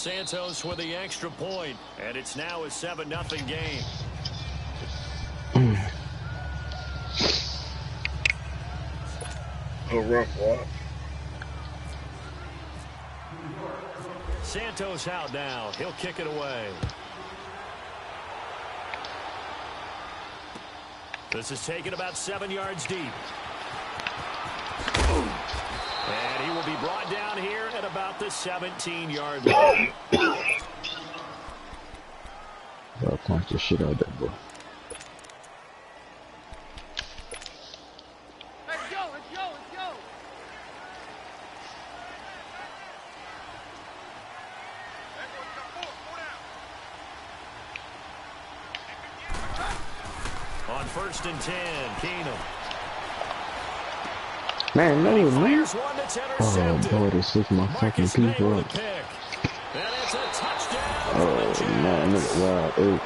Santos with the extra point, and it's now a 7-0 game. A rough walk. Santos out now. He'll kick it away. This is taken about 7 yards deep. And he will be brought down here at about the 17-yard line. I'll punch the shit out of that boy. Let's go, let's go, let's go. On 1st and 10, Keenum. Man, no, man. Oh, boy, they sick my fucking people up. Oh, man, nigga, wow, hey.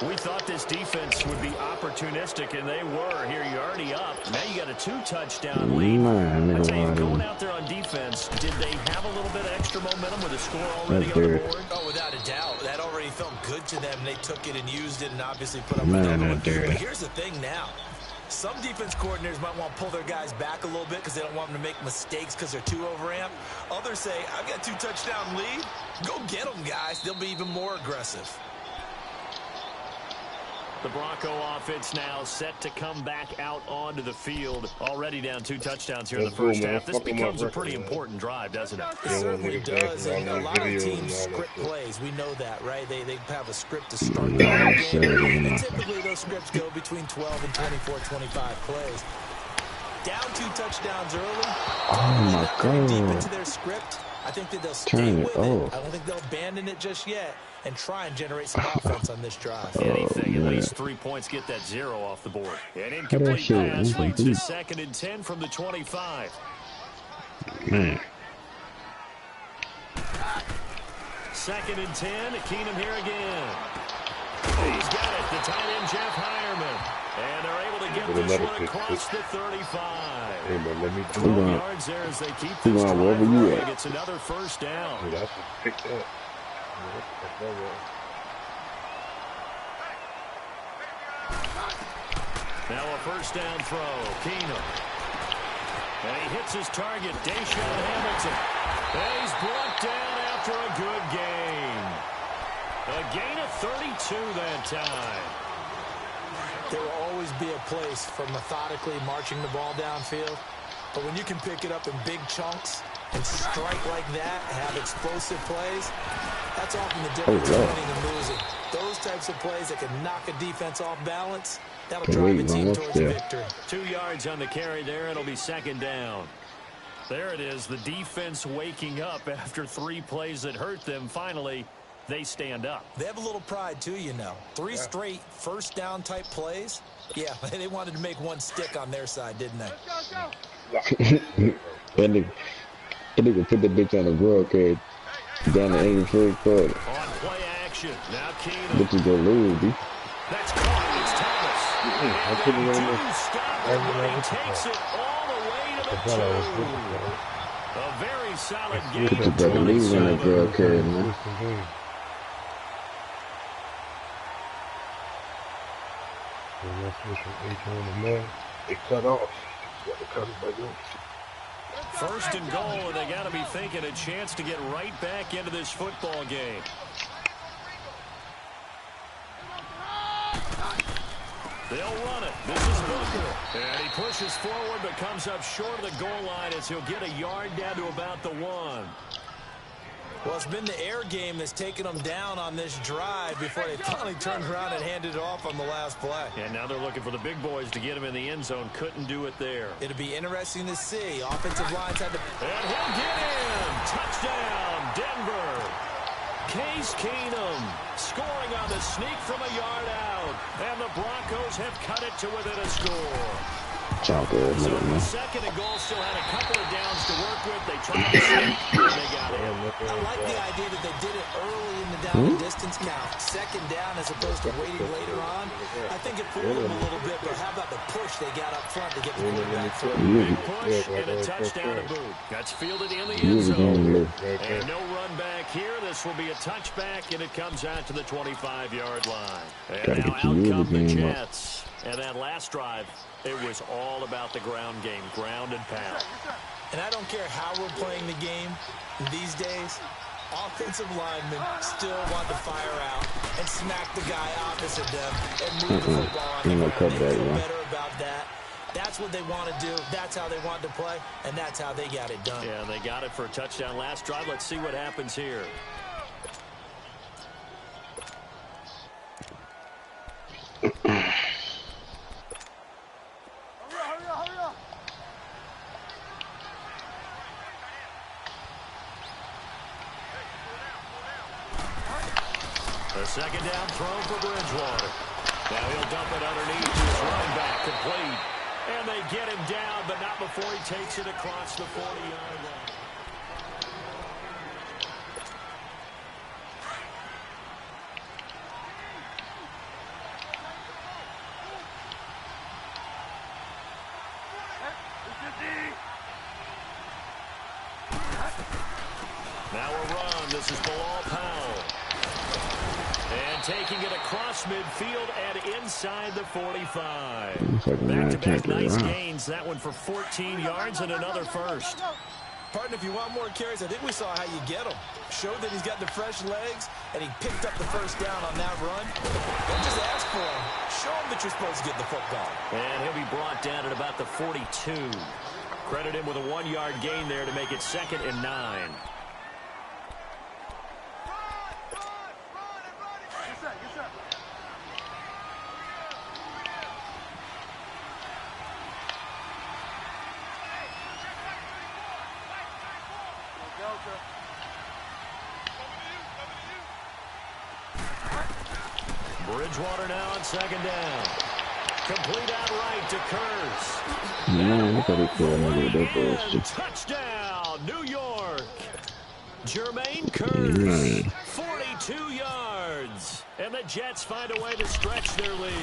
We thought this defense would be opportunistic, and they were. Here, you're already up. Now you got a 2-touchdown lead. Man, I tell you, going out there on defense, did they have a little bit of extra momentum with a score already on the board? Oh, without a doubt. That already felt good to them. They took it and used it and obviously put up another one. But here's the thing now. Some defense coordinators might want to pull their guys back a little bit because they don't want them to make mistakes because they're too overamped. Others say, I've got 2-touchdown lead. Go get them, guys. They'll be even more aggressive. The Bronco offense now set to come back out onto the field. Already down 2 touchdowns here in the first half. This becomes a pretty important drive, doesn't it? It certainly does. And a lot of teams script plays. We know that, right? They have a script to start the game. And typically those scripts go between 12 and 24, 25 plays. Down 2 touchdowns early. Oh, my God. Deep into their script. I think that they'll stay with it. I don't think they'll abandon it just yet and try and generate some offense on this drive. Anything, at least 3 points, get that 0 off the board. An incomplete pass leads to 2nd and 10 from the 25. Man. 2nd and 10, Keenum here again. He's got it, the tight end Jeff Hireman. And they're able to get this one across the 35. Hey, man, let me 12 yards there as they keep this drive going. It's another first down. Dude, I should pick that. Now a first down throw, Keenum. And he hits his target, Deshaun Hamilton. And he's brought down after a good gain. A gain of 32 that time. There will always be a place for methodically marching the ball downfield. But when you can pick it up in big chunks and strike like that, have explosive plays, that's often the difference between winning and losing. Those types of plays that can knock a defense off balance, that'll drive a team towards victory. 2 yards on the carry there. It'll be 2nd down. There it is, the defense waking up after 3 plays that hurt them. Finally, they stand up. They have a little pride, too, you know. 3 straight first down type plays. Yeah, they wanted to make one stick on their side, didn't they? That nigga put the bitch on the broadcast down the 81st quarter. On play action. Now Keenum. Bitches gonna lose, dude. That's caught. It's Thomas. I couldn't He remember. takes it all the way to the 2. A very solid game. Put your brother leave on that broadcast, man. They cut off. Got to cut it back in. 1st and goal, and they got to be thinking a chance to get right back into this football game. They'll run it. This is Booker. And he pushes forward but comes up short of the goal line as he'll get a yard down to about the 1. Well, it's been the air game that's taken them down on this drive before they finally turned around and handed it off on the last play. And now they're looking for the big boys to get him in the end zone. Couldn't do it there. It'll be interesting to see. Offensive lines had to... And he'll get in. Touchdown, Denver. Case Keenum scoring on the sneak from a yard out. And the Broncos have cut it to within a score. So the 2nd and goal still had a couple of downs to work with. They tried to sneak, and they got in. I like the idea that they did it early in the down and distance count. Second down as opposed to waiting later on. I think it fooled them a little bit, but how about the push they got up front to get the quarterback through? Big push and a touchdown to boot. That's fielded in the end zone. And no run back here. This will be a touchback, and it comes out to the 25-yard line. And now out come the Jets. And that last drive, it was all about the ground game, ground and pound. And I don't care how we're playing the game these days, offensive linemen still want to fire out and smack the guy opposite them and move the football on the ground. They feel better about that. That's what they want to do. That's how they want to play, and that's how they got it done. Yeah, they got it for a touchdown last drive. Let's see what happens here. A second down throw for Bridgewater. Now he'll dump it underneath to his running back, complete. And they get him down, but not before he takes it across the 40-yard line. Now a run. This is Bilal Powell. And taking it across midfield and inside the 45. Back-to-back nice gains. That one for 14 yards and another first. Partner, if you want more carries, I think we saw how you get him. Showed that he's got the fresh legs, and he picked up the first down on that run. Don't just ask for him. Show him that you're supposed to get the football. And he'll be brought down at about the 42. Credit him with a 1-yard gain there to make it 2nd and 9. Bridgewater now on 2nd down. Complete outright to Kurz. Man, look at it go. Touchdown, New York. Jermaine Kurz, 42 yards. And the Jets find a way to stretch their lead.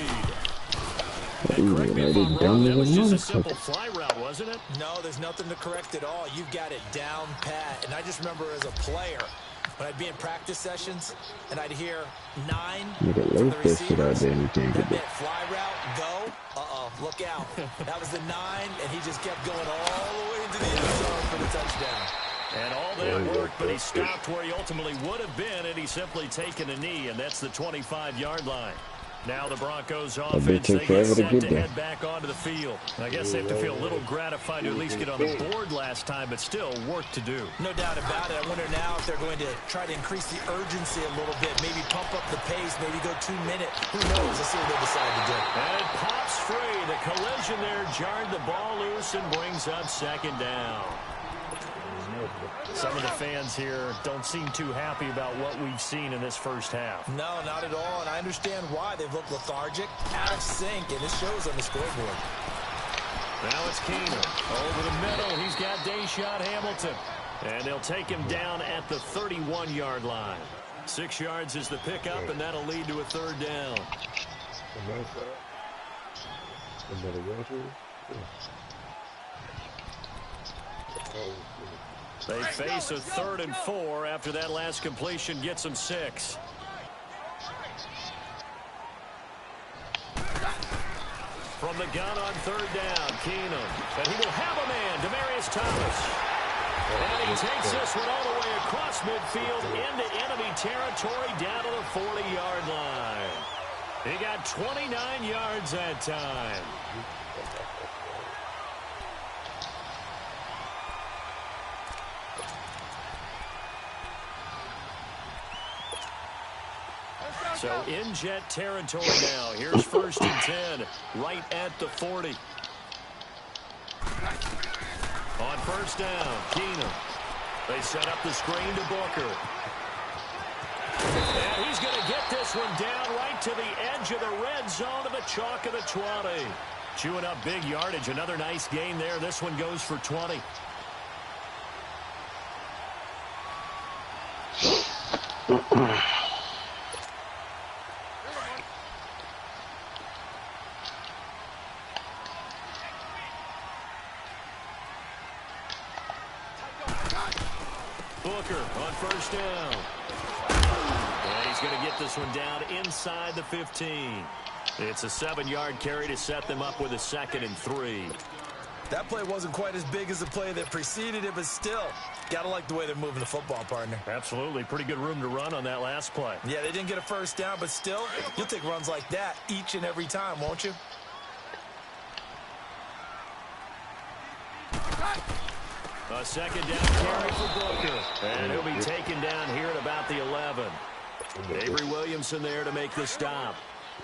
And correct me if I'm wrong, that was just a simple fly route, wasn't it? No, there's nothing to correct at all. You've got it down pat. And I just remember as a player, when I'd be in practice sessions, and I'd hear 9 from the receivers. That meant fly route, go. Look out. That was the 9, and he just kept going all the way into the end zone for the touchdown. And all that worked, but he stopped where he ultimately would have been, and he's simply taken a knee, and that's the 25-yard line. Now the Broncos offense, they get set to head back onto the field. I guess they have to feel a little gratified to at least get on the board last time, but still work to do. No doubt about it. I wonder now if they're going to try to increase the urgency a little bit, maybe pump up the pace, maybe go 2 minutes. Who knows? Let's see what they decide to do. And it pops free. The collision there jarred the ball loose and brings up 2nd down. Some of the fans here don't seem too happy about what we've seen in this first half. No, not at all, and I understand why. They've looked lethargic, out of sync, and it shows on the scoreboard. Now it's Keenum. Over the middle, he's got Deshaun Hamilton. And they'll take him down at the 31-yard line. 6 yards is the pickup, and that'll lead to a 3rd down. They face a 3rd and 4 after that last completion gets them 6. From the gun on 3rd down, Keenum. And he will have a man, Demaryius Thomas. And he takes this one all the way across midfield into enemy territory down to the 40-yard line. He got 29 yards that time. So in Jet territory now. Here's 1st and 10, right at the 40. On 1st down, Keenum. They set up the screen to Booker. And he's going to get this one down right to the edge of the red zone of the chalk of the 20. Chewing up big yardage. Another nice gain there. This one goes for 20. Booker on first down. And he's going to get this one down inside the 15. It's a 7-yard carry to set them up with a 2nd and 3. That play wasn't quite as big as the play that preceded it, but still, got to like the way they're moving the football, partner. Absolutely. Pretty good room to run on that last play. Yeah, they didn't get a first down, but still, you'll take runs like that each and every time, won't you? A 2nd down carry for Booker. And he'll be taken down here at about the 11. Avery Williamson there to make the stop.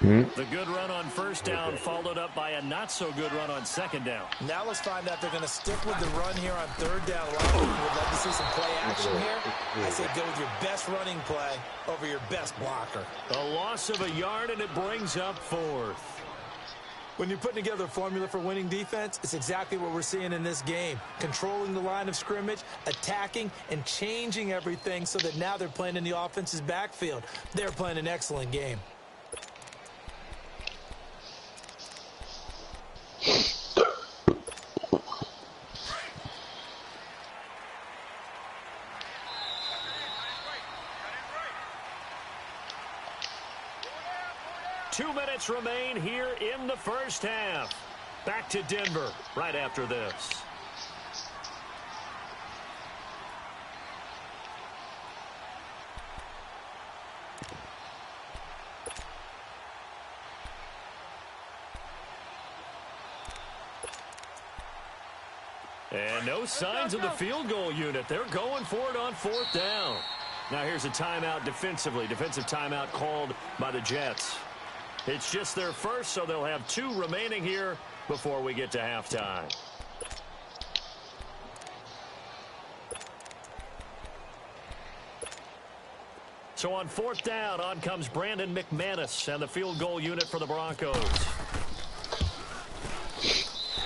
The good run on first down followed up by a not-so-good run on 2nd down. Now let's find out they're going to stick with the run here on 3rd down. A lot of people would love to see some play action here. I say go with your best running play over your best blocker. A loss of a yard, and it brings up 4th. When you're putting together a formula for winning defense, it's exactly what we're seeing in this game. Controlling the line of scrimmage, attacking, and changing everything so that now they're playing in the offense's backfield. They're playing an excellent game. Two minutes remain here in the first half. Back to Denver right after this. And no signs of the field goal unit. They're going for it on 4th down. Now here's a timeout defensively. Defensive timeout called by the Jets. It's just their first, so they'll have 2 remaining here before we get to halftime. So on 4th down, on comes Brandon McManus and the field goal unit for the Broncos.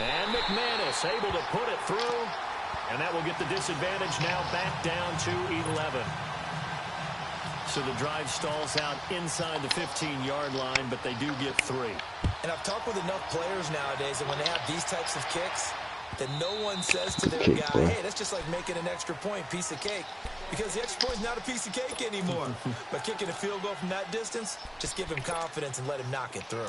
And McManus able to put it through, and that will get the disadvantage now back down to 11. So the drive stalls out inside the 15-yard line, but they do get 3. And I've talked with enough players nowadays that when they have these types of kicks, that no one says to their guy, hey, that's just like making an extra point, piece of cake. Because the extra point is not a piece of cake anymore. But kicking a field goal from that distance, just give him confidence and let him knock it through.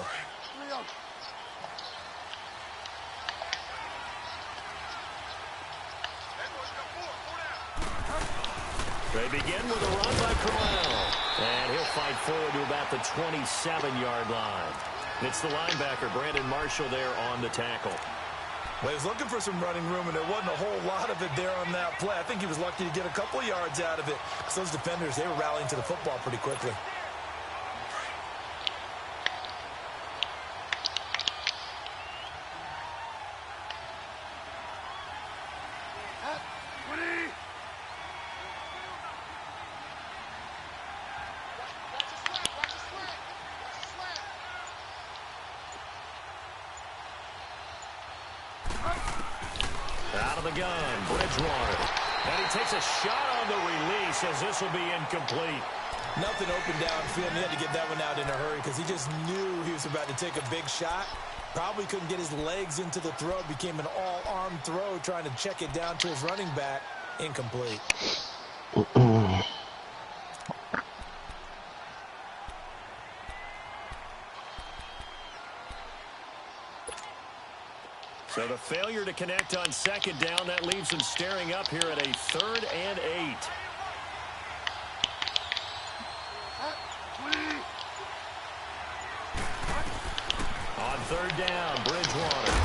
They begin with a run by Corral. And he'll fight forward to about the 27-yard line. It's the linebacker, Brandon Marshall, there on the tackle. Well, he was looking for some running room, and there wasn't a whole lot of it there on that play. I think he was lucky to get a couple of yards out of it, because those defenders, they were rallying to the football pretty quickly. Out of the gun, Bridgewater. And he takes a shot on the release as this will be incomplete. Nothing open downfield, and he had to get that one out in a hurry because he just knew he was about to take a big shot. Probably couldn't get his legs into the throw. Became an all-arm throw trying to check it down to his running back. Incomplete. So the failure to connect on 2nd down, that leaves him staring up here at a 3rd and 8. On 3rd down, Bridgewater.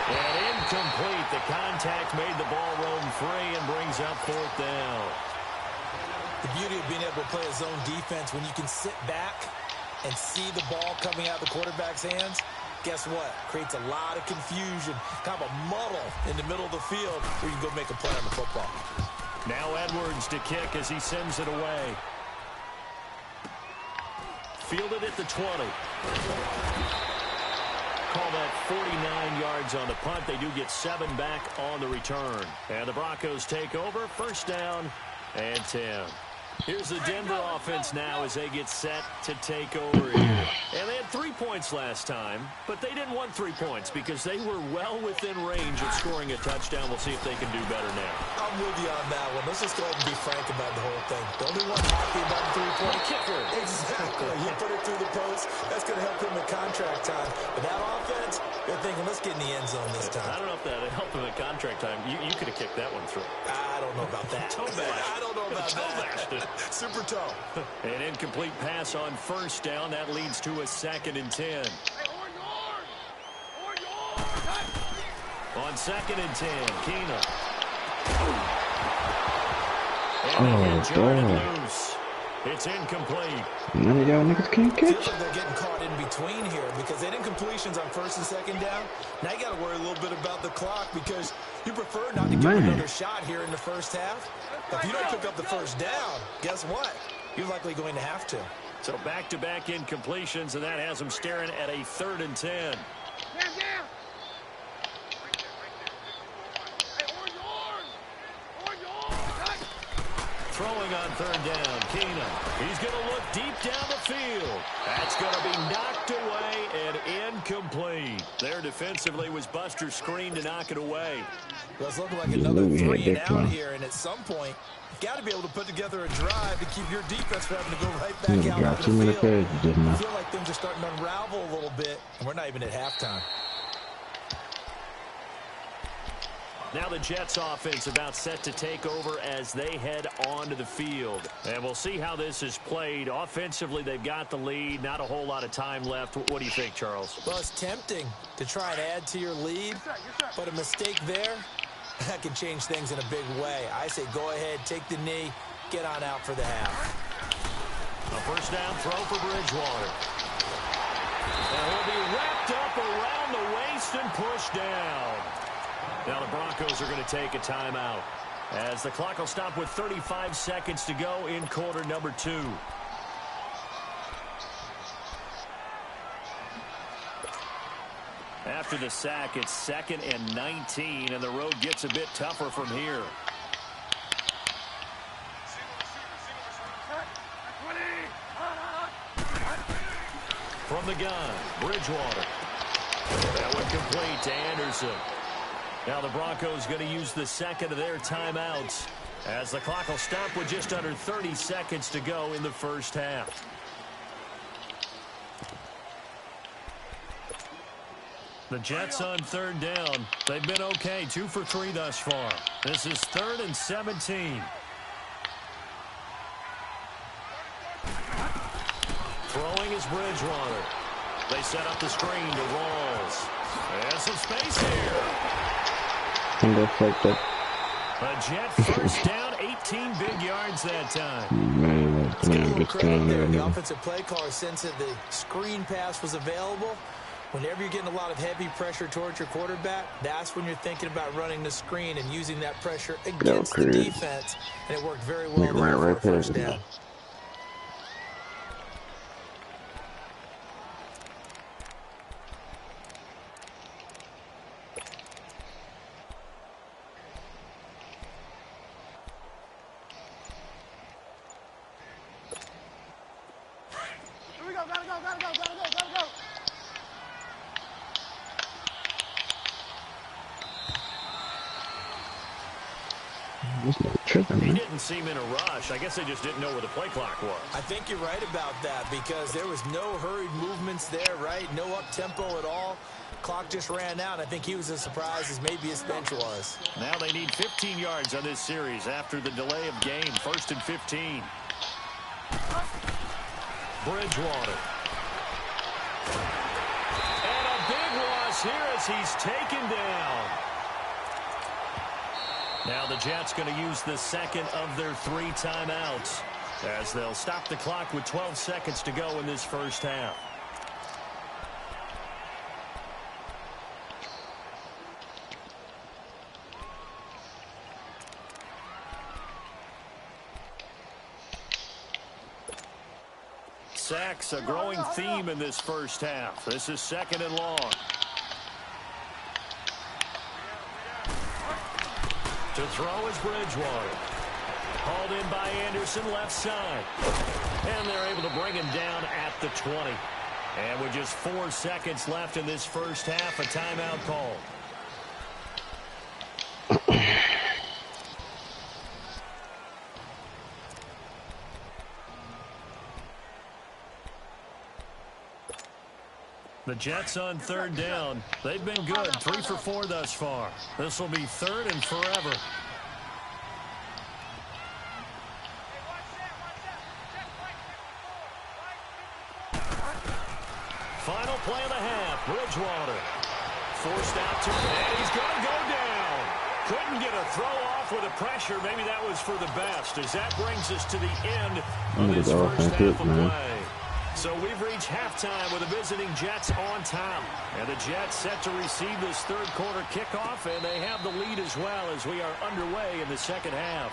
And incomplete. The contact made the ball roam free and brings up 4th down. The beauty of being able to play a zone defense, when you can sit back and see the ball coming out of the quarterback's hands, guess what? Creates a lot of confusion, kind of a muddle in the middle of the field where you can go make a play on the football. Now Edwards to kick as he sends it away. Fielded at the 20. Call that 49 yards on the punt. They do get 7 back on the return. And the Broncos take over. 1st down and 10. Here's the Denver offense now as they get set to take over here. And they had 3 points last time, but they didn't want 3 points because they were well within range of scoring a touchdown. We'll see if they can do better now. I'm with you on that one. Let's just go ahead and be frank about the whole thing. The only one happy about the three-point kicker. Exactly. You put it through the post. That's going to help him in contract time. But that offense, they're thinking, let's get in the end zone this time. I don't know if that helped him in contract time. You could have kicked that one through. I don't know about that. I don't know about that. Super toe. An incomplete pass on first down. That leads to a 2nd and 10. On 2nd and 10, Keenum. And boy. Loose. It's incomplete. None of y'all niggas can't Feels catch. like they're getting caught in between here because they didn't incompletions on 1st and 2nd down. Now you got to worry a little bit about the clock because you prefer not to give another shot here in the first half. But if you don't pick up the first down, guess what? You're likely going to have to. So back-to-back incompletions, and that has them staring at a 3rd and 10. Throwing on 3rd down, Keenum. He's going to look deep down the field. That's going to be knocked away and incomplete. There defensively was Buster's screen to knock it away. Well, it's looking like another 3 and out here, and at some point, you've got to be able to put together a drive to keep your defense from having to go right back out on the field. I feel like things are starting to unravel a little bit, and we're not even at halftime. Now the Jets offense about set to take over as they head onto the field. And we'll see how this is played. Offensively, they've got the lead. Not a whole lot of time left. What do you think, Charles? Well, it's tempting to try and add to your lead, but a mistake there, that can change things in a big way. I say go ahead, take the knee, get on out for the half. A first down throw for Bridgewater. And he'll be wrapped up around the waist and pushed down. Now the Broncos are going to take a timeout as the clock will stop with 35 seconds to go in quarter number 2. After the sack, it's 2nd and 19, and the road gets a bit tougher from here. From the gun, Bridgewater. That one complete to Anderson. Now the Broncos going to use the 2nd of their timeouts as the clock will stop with just under 30 seconds to go in the first half. The Jets on 3rd down. They've been okay, 2 for 3 thus far. This is 3rd and 17. Throwing is Bridgewater. They set up the screen to Rawls. There's some space here. A Jet first down, 18 big yards that time. Man, Let's get a little credit there. The offensive play caller sensed that the screen pass was available. Whenever you're getting a lot of heavy pressure towards your quarterback, that's when you're thinking about running the screen and using that pressure against the defense. And it worked very well there for a first down. He didn't seem in a rush. I guess they just didn't know where the play clock was. I think you're right about that because there was no hurried movements there, right? No up-tempo at all. Clock just ran out. I think he was as surprised as maybe his bench was. Now they need 15 yards on this series after the delay of game. 1st and 15. Bridgewater. And a big loss here as he's taken down. Now the Jets going to use the 2nd of their 3 timeouts as they'll stop the clock with 12 seconds to go in this first half. Sacks, a growing theme in this first half. This is 2nd and long. To throw is Bridgewater. Hauled in by Anderson, left side. And they're able to bring him down at the 20. And with just 4 seconds left in this first half, a timeout call. The Jets on third down. They've been good, 3 for 4 thus far. This will be third and forever. Final play of the half. Bridgewater forced out to, and he's going to go down. Couldn't get a throw off with the pressure. Maybe that was for the best, as that brings us to the end of this first half of play. So we've reached halftime with the visiting Jets on top. And the Jets set to receive this third quarter kickoff, and they have the lead as well as we are underway in the second half.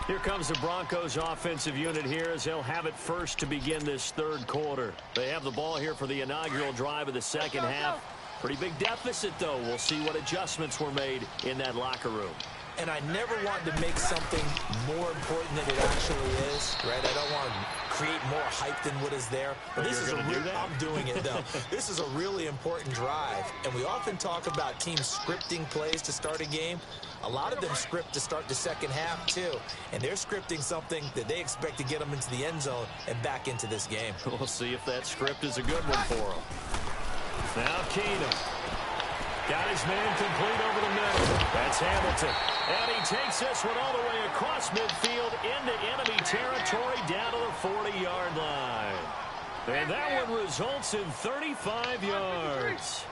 Here comes the Broncos offensive unit here as they'll have it first to begin this third quarter. They have the ball here for the inaugural drive of the second half. Pretty big deficit, though. We'll see what adjustments were made in that locker room. And I never want to make something more important than it actually is, right? I don't want to create more hype than what is there. But this is I'm doing it, though. This is a really important drive. And we often talk about teams scripting plays to start a game. A lot of them script to start the second half, too. And they're scripting something that they expect to get them into the end zone and back into this game. We'll see if that script is a good one for them. Now Keenum. Got his man complete over the middle. That's Hamilton. And he takes this one all the way across midfield into enemy territory down to the 40-yard line. And that one results in 35 yards.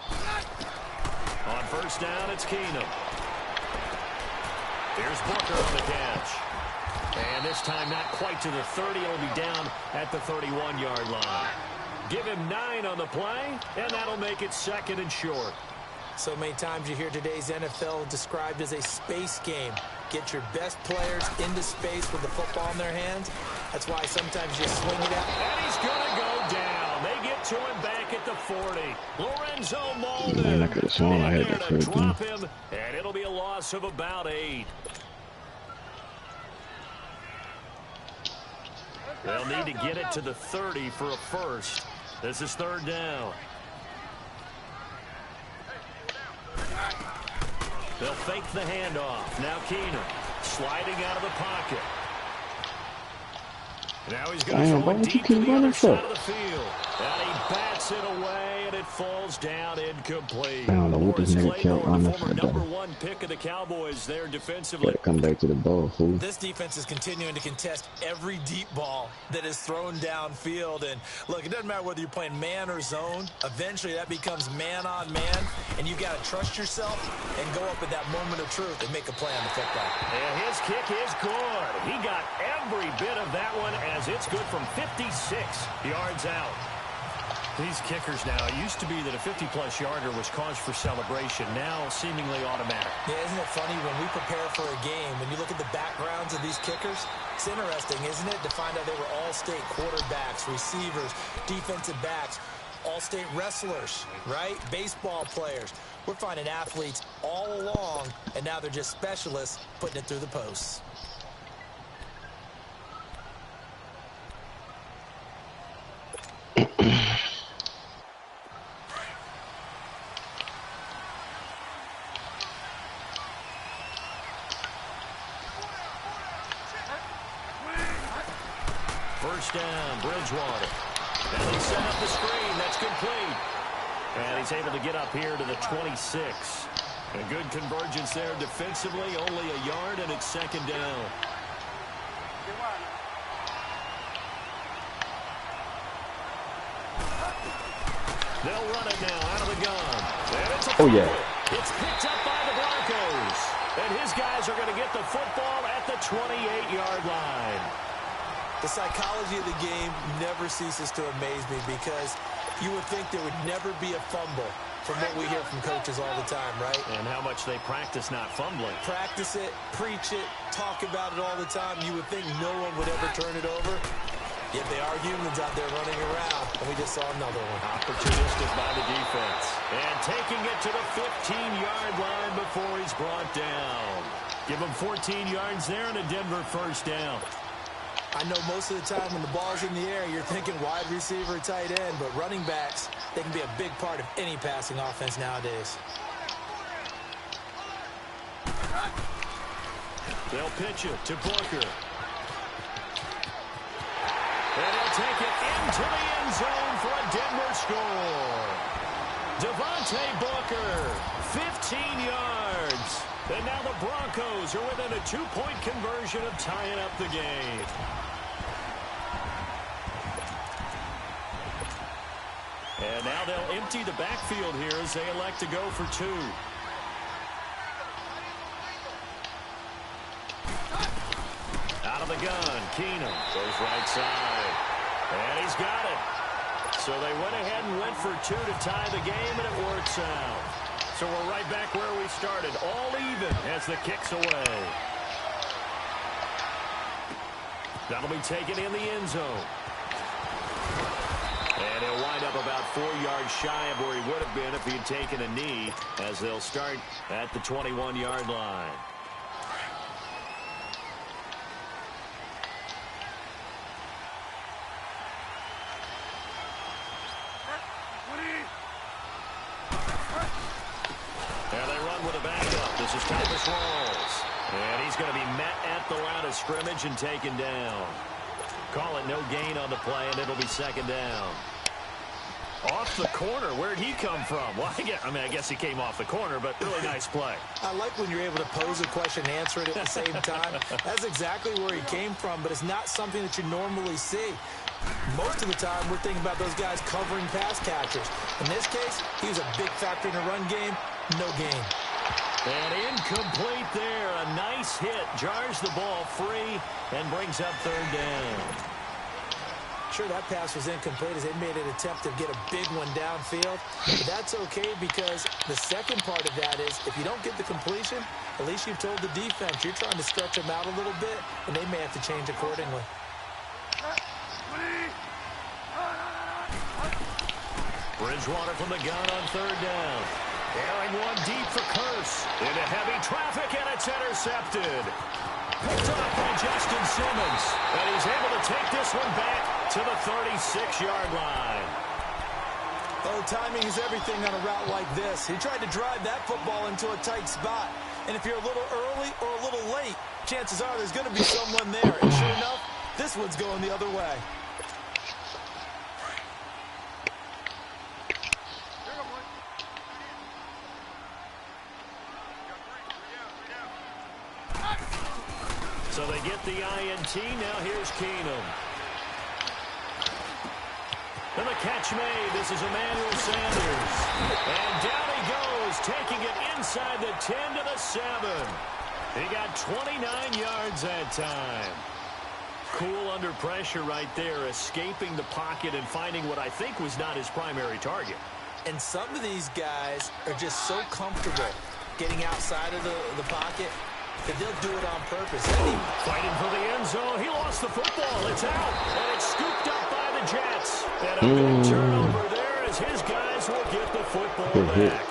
On first down, it's Keenum. Here's Booker on the catch. And this time not quite to the 30. He'll be down at the 31-yard line. Give him 9 on the play, and that'll make it second and short. So many times you hear today's NFL described as a space game. Get your best players into space with the football in their hands. That's why sometimes you swing it out. And he's going to go down. They get to him back at the 40. Lorenzo Molden. Man, I could have sworn I had to that drop him, and it'll be a loss of about 8. They'll need to get it to the 30 for a first. This is third down. They'll fake the handoff. Now Keenum sliding out of the pocket. Now he's going to throw it deep to the other side of the field. And he bats it away, and it falls down incomplete. I don't know what this nigga kept on this former #1 pick of the Cowboys there defensively. Gotta come back to the ball, fool. This defense is continuing to contest every deep ball that is thrown downfield. And look, it doesn't matter whether you're playing man or zone. Eventually, that becomes man on man, and you got to trust yourself and go up at that moment of truth and make a play on the football. And his kick is good. He got every bit of that one, as it's good from 56 yards out. These kickers now, it used to be that a 50-plus yarder was cause for celebration. Now, seemingly automatic. Yeah, isn't it funny when we prepare for a game, when you look at the backgrounds of these kickers, it's interesting, isn't it, to find out they were all-state quarterbacks, receivers, defensive backs, all-state wrestlers, right? Baseball players. We're finding athletes all along, and now they're just specialists putting it through the posts. First down, Bridgewater. And they set up the screen. That's complete. And he's able to get up here to the 26. A good convergence there defensively. Only a yard, and it's second down. They'll run it now out of the gun. And it's a It's picked up by the Broncos. And his guys are going to get the football at the 28-yard line. The psychology of the game never ceases to amaze me, because you would think there would never be a fumble from what we hear from coaches all the time, right? And how much they practice not fumbling. Practice it, preach it, talk about it all the time. You would think no one would ever turn it over. Yet they are humans out there running around, and we just saw another one. Opportunistic by the defense. And taking it to the 15-yard line before he's brought down. Give them 14 yards there and a Denver first down. I know most of the time when the ball's in the air, you're thinking wide receiver, tight end, but running backs, they can be a big part of any passing offense nowadays. They'll pitch it to Booker. And he'll take it into the end zone for a Denver score. Devontae Booker, 15 yards. And now the Broncos are within a 2-point conversion of tying up the game. And now they'll empty the backfield here as they elect to go for 2. Out of the gun, Keenum goes right side. And he's got it. So they went ahead and went for 2 to tie the game, and it works out. So we're right back where we started, all even as the kick's away. That'll be taken in the end zone. And he'll wind up about 4 yards shy of where he would have been if he had taken a knee, as they'll start at the 21-yard line. And he's going to be met at the line of scrimmage and taken down. Call it no gain on the play, and it'll be second down. Off the corner. Where'd he come from? Well, I guess he came off the corner, but really nice play. I like when you're able to pose a question and answer it at the same time. That's exactly where he came from, but it's not something that you normally see. Most of the time, we're thinking about those guys covering pass catchers. In this case, he was a big factor in the run game. No gain. And incomplete there. A nice hit. Jars the ball free and brings up third down. Sure, that pass was incomplete as they made an attempt to get a big one downfield. But that's okay because the second part of that is if you don't get the completion, at least you've told the defense you're trying to stretch them out a little bit, and they may have to change accordingly. Bridgewater from the gun on third down. Airing one deep for Curse. Into heavy traffic, and it's intercepted. Picked up by Justin Simmons. And he's able to take this one back to the 36-yard line. Oh, timing is everything on a route like this. He tried to drive that football into a tight spot. And if you're a little early or a little late, chances are there's going to be someone there. And sure enough, this one's going the other way. So they get the INT. Now here's Keenum. And the catch made. This is Emmanuel Sanders. And down he goes, taking it inside the 10 to the 7. He got 29 yards that time. Cool under pressure right there, escaping the pocket and finding what I think was not his primary target. And some of these guys are just so comfortable getting outside of the pocket that they'll do it on purpose. Fighting for the end zone. He lost the football. It's out. And it's scooped up by the Jets. And a big turnover there as his guys will get the football back.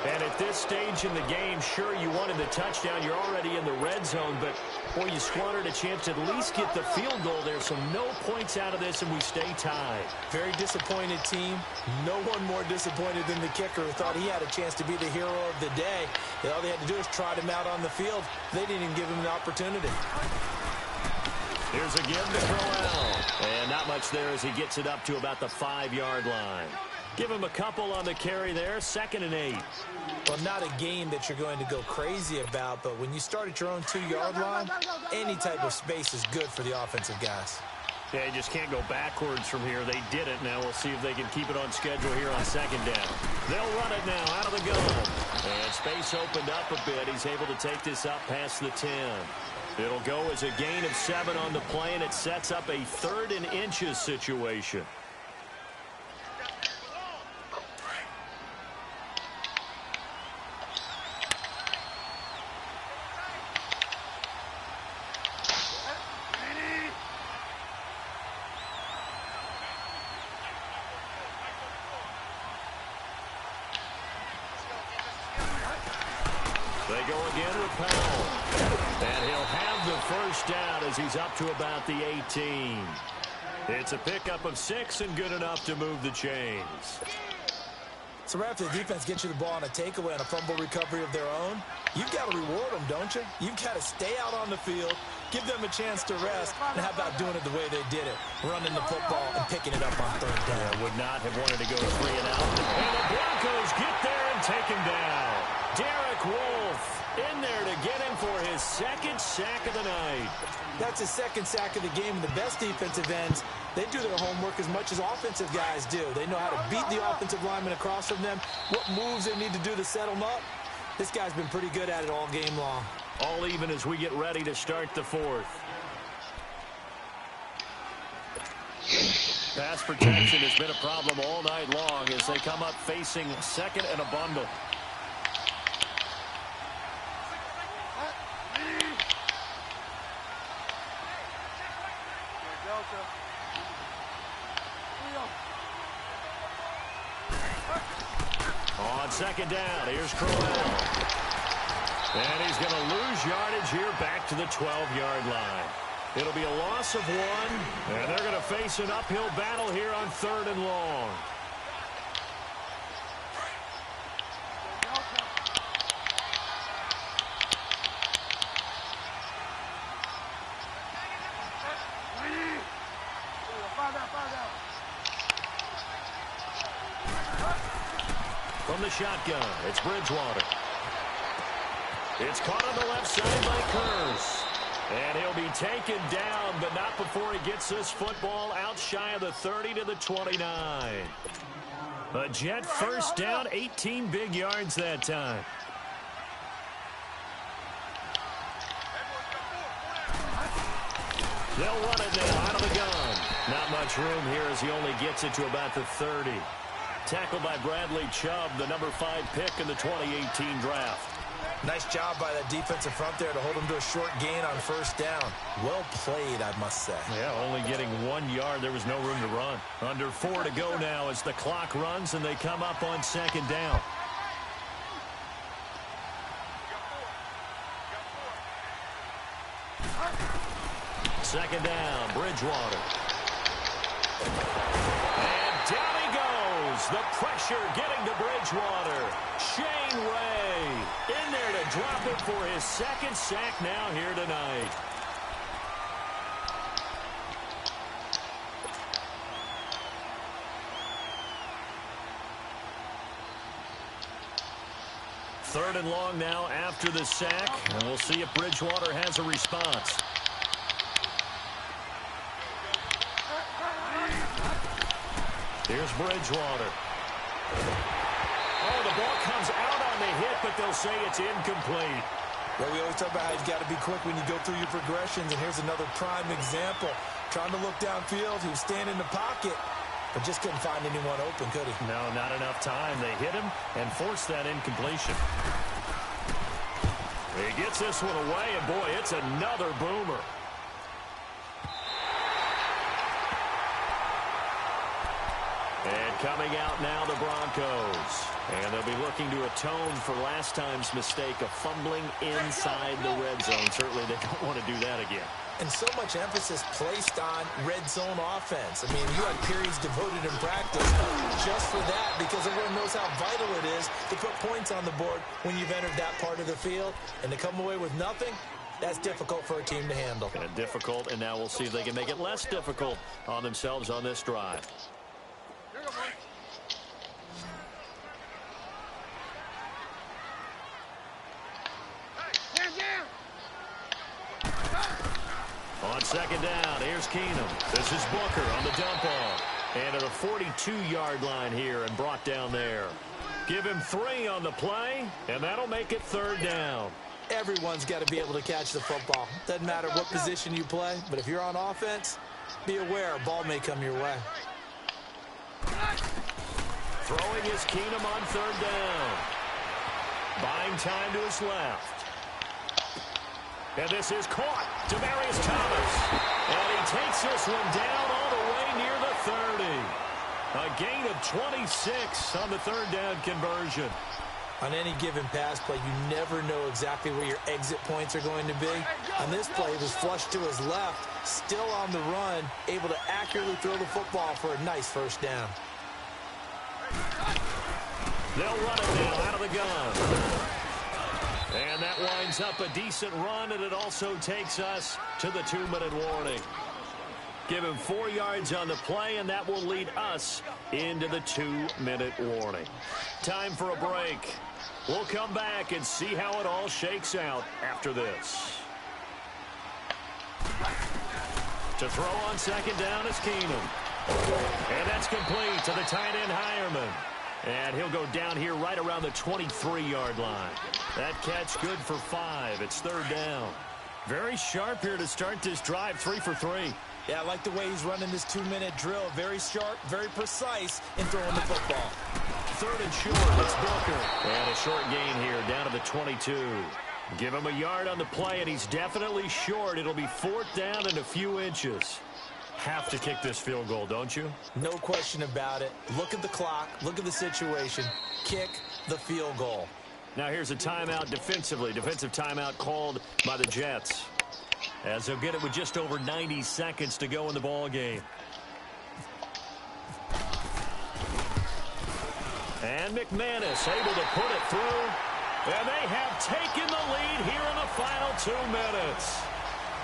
And at this stage in the game, sure, you wanted the touchdown. You're already in the red zone, but, boy, you squandered a chance to at least get the field goal there. So no points out of this, and we stay tied. Very disappointed team. No one more disappointed than the kicker who thought he had a chance to be the hero of the day. All they had to do is trot him out on the field. They didn't even give him the opportunity. Here's a give to Crowell. And not much there as he gets it up to about the 5-yard line. Give him a couple on the carry there, 2nd and 8. Well, not a game that you're going to go crazy about, but when you start at your own 2-yard line, any type of space is good for the offensive guys. Yeah, you just can't go backwards from here. They did it. Now we'll see if they can keep it on schedule here on 2nd down. They'll run it now out of the gun. And space opened up a bit. He's able to take this up past the 10. It'll go as a gain of 7 on the play, and it sets up a 3rd and inches situation. They go again with Powell. first down as he's up to about the 18. It's a pickup of 6 and good enough to move the chains. So right after the defense gets you the ball on a takeaway and a fumble recovery of their own, you've got to reward them, don't you? You've got to stay out on the field, give them a chance to rest, and how about doing it the way they did it, running the football and picking it up on third down. Yeah, would not have wanted to go 3 and out. And the Broncos get there and take him down. Derek Wolfe in there to get him for his 2nd sack of the night. That's his 2nd sack of the game. And the best defensive ends, they do their homework as much as offensive guys do. They know how to beat the offensive lineman across from them, what moves they need to do to set them up. This guy's been pretty good at it all game long. All even as we get ready to start the 4th. Pass protection has been a problem all night long as they come up facing 2nd and a bundle. On 2nd down, here's Crowell. And he's going to lose yardage here back to the 12-yard line. It'll be a loss of 1, and they're going to face an uphill battle here on 3rd and long. From the shotgun, it's Bridgewater. It's caught on the left side by Kurz. And he'll be taken down, but not before he gets this football out shy of the 30 to the 29. A Jet first down, 18 big yards that time. They'll run it now out of the gun. Not much room here as he only gets it to about the 30. Tackled by Bradley Chubb, the number 5 pick in the 2018 draft. Nice job by that defensive front there to hold him to a short gain on first down. Well played, I must say. Yeah, only getting 1 yard. There was no room to run. Under 4 to go now as the clock runs and they come up on 2nd down. Second down, Bridgewater. And down he goes. The pressure getting to Bridgewater. Shane Ray in there to drop it for his 2nd sack now here tonight. Third and long now after the sack, and we'll see if Bridgewater has a response. Here's Bridgewater. Oh, the ball comes out on the hit, but they'll say it's incomplete. Well, we always talk about how you've got to be quick when you go through your progressions, and here's another prime example. Trying to look downfield, he was standing in the pocket, but just couldn't find anyone open, could he? No, not enough time. They hit him and forced that incompletion. He gets this one away, and boy, it's another boomer. And coming out now, the Broncos. And they'll be looking to atone for last time's mistake of fumbling inside the red zone. Certainly they don't want to do that again. And so much emphasis placed on red zone offense. I mean, you had periods devoted in practice just for that because everyone knows how vital it is to put points on the board when you've entered that part of the field. And to come away with nothing, that's difficult for a team to handle. And difficult, and now we'll see if they can make it less difficult on themselves on this drive. On second down, here's Keenum. This is Booker on the dump off. And at a 42-yard line here and brought down there. Give him 3 on the play, and that'll make it third down. Everyone's got to be able to catch the football. Doesn't matter what position you play, but if you're on offense, be aware a ball may come your way. Throwing is Keenum on third down. Buying time to his left. And this is caught. Demaryius Thomas. And he takes this one down all the way near the 30. A gain of 26 on the third down conversion. On any given pass play, you never know exactly where your exit points are going to be. On this play, he was flushed to his left, still on the run, able to accurately throw the football for a nice first down. They'll run it now out of the gun. And that winds up a decent run, and it also takes us to the 2-minute warning. Give him 4 yards on the play, and that will lead us into the 2-minute warning. Time for a break. We'll come back and see how it all shakes out after this. To throw on second down is Keenum. And that's complete to the tight end, Hireman. And he'll go down here right around the 23-yard line. That catch good for 5. It's 3rd down. Very sharp here to start this drive, 3 for 3. Yeah, I like the way he's running this 2-minute drill. Very sharp, very precise in throwing the football. 3rd and short, it's Booker. And a short gain here down to the 22. Give him a yard on the play, and he's definitely short. It'll be 4th down and a few inches. Have to kick this field goal, don't you? No question about it. Look at the clock. Look at the situation. Kick the field goal. Now here's a timeout defensively. Defensive timeout called by the Jets, as they'll get it with just over 90 seconds to go in the ball game. And McManus able to put it through. And they have taken the lead here in the final 2 minutes.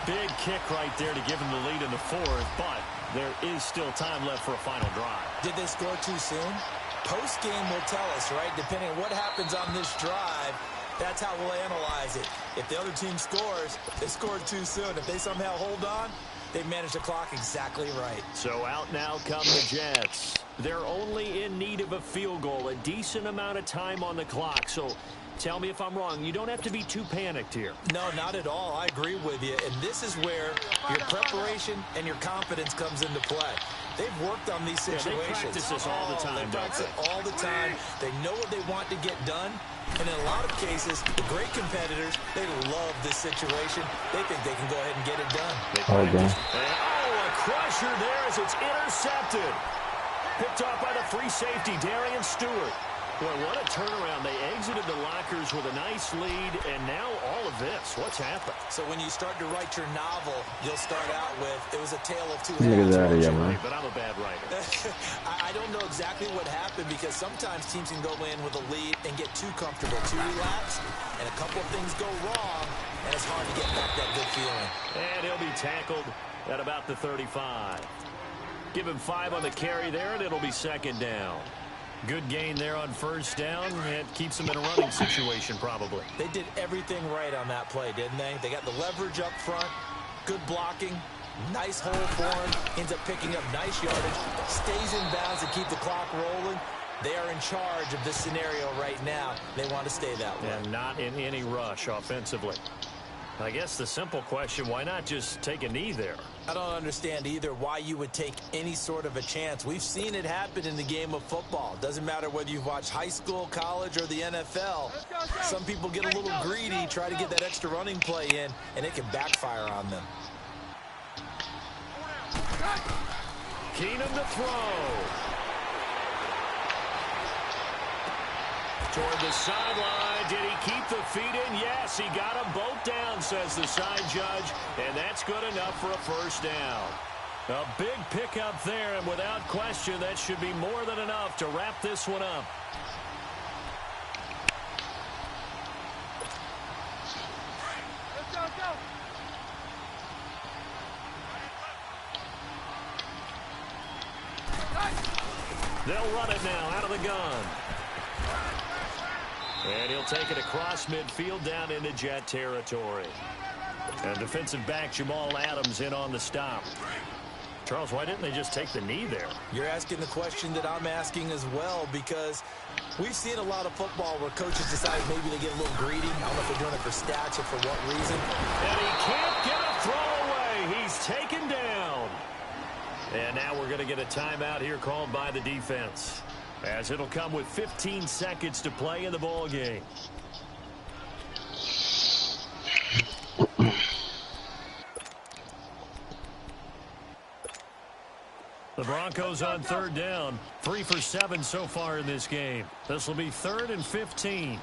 Big kick right there to give them the lead in the 4th, but there is still time left for a final drive. Did they score too soon? Post-game will tell us, right? Depending on what happens on this drive, that's how we'll analyze it. If the other team scores, they scored too soon. If they somehow hold on, they've managed the clock exactly right. So out now come the Jets. They're only in need of a field goal, a decent amount of time on the clock. So tell me if I'm wrong. You don't have to be too panicked here. No, not at all. I agree with you. And this is where your preparation and your confidence comes into play. They've worked on these situations. They practice this all the time. They practice it all the time. They know what they want to get done. And in a lot of cases, the great competitors, they love this situation. They think they can go ahead and get it done. A crusher there as it's intercepted. Picked off by the free safety, Darian Stewart. Boy, what a turnaround. They exited the lockers with a nice lead, and now all of this. What's happened? So when you start to write your novel, you'll start out with, it was a tale of two Look at halves. that again, man. But I'm a bad writer. I don't know exactly what happened, because sometimes teams can go in with a lead and get too comfortable, too relaxed, and a couple of things go wrong, and it's hard to get back that good feeling. And he'll be tackled at about the 35. Give him 5 on the carry there, and it'll be 2nd down. Good gain there on 1st down. It keeps them in a running situation, probably. They did everything right on that play, didn't they? They got the leverage up front, good blocking, nice hole for him, ends up picking up nice yardage, stays in bounds to keep the clock rolling. They are in charge of this scenario right now. They want to stay that way. And not in any rush offensively. I guess the simple question, why not just take a knee there? I don't understand either why you would take any sort of a chance. We've seen it happen in the game of football. Doesn't matter whether you've watched high school, college, or the NFL. Some people get a little greedy, try to get that extra running play in, and it can backfire on them. Keenum to throw. Toward the sideline. Did he keep the feet in? Yes, he got them both down, says the side judge. And that's good enough for a 1st down. A big pickup there, and without question, that should be more than enough to wrap this one up. Let's go. They'll run it now out of the gun. And he'll take it across midfield down into Jet territory. And defensive back Jamal Adams in on the stop. Charles, why didn't they just take the knee there? You're asking the question that I'm asking as well, because we've seen a lot of football where coaches decide maybe they get a little greedy. I don't know if they're doing it for stats or for what reason. And he can't get a throw away. He's taken down. And now we're going to get a timeout here called by the defense, as it'll come with 15 seconds to play in the ball game. The The Broncos on third down. 3 for 7 so far in this game. This will be 3rd and 15.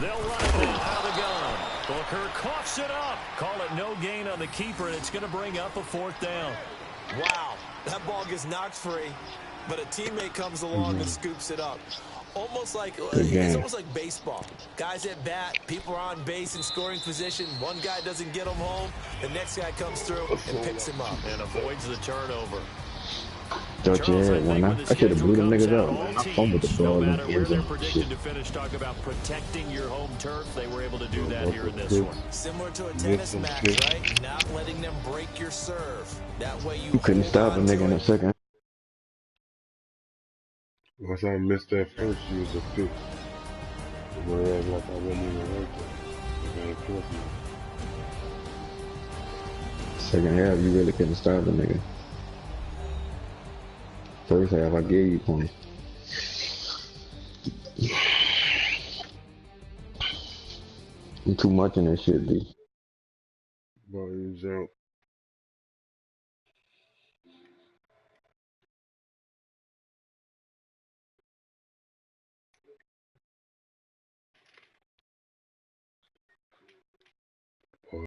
They'll run it now out of the gun. Booker coughs it up. Call it no gain on the keeper, and it's going to bring up a 4th down. Wow, that ball gets knocked free, but a teammate comes along and scoops it up. Almost like it's almost like baseball. Guys at bat, people are on base in scoring position. One guy doesn't get him home, the next guy comes through and picks him up And avoids the turnover. Thought you had one. I should have blew them niggas out, man. I fumbled the No ball in matter the where end they're zone. predicted Shit. to finish, talk about protecting your home turf. They were able to do that here in this one. Similar to a tennis match, right? Not letting them break your serve. That way You couldn't hold stop a on to nigga in a it. second. Once I missed that first, she was a pick. Whereas, like, I wasn't even right there. It ain't close enough. Second half, you really couldn't stop a nigga. First half, I gave you points. You too much in that shit, B. But he was out.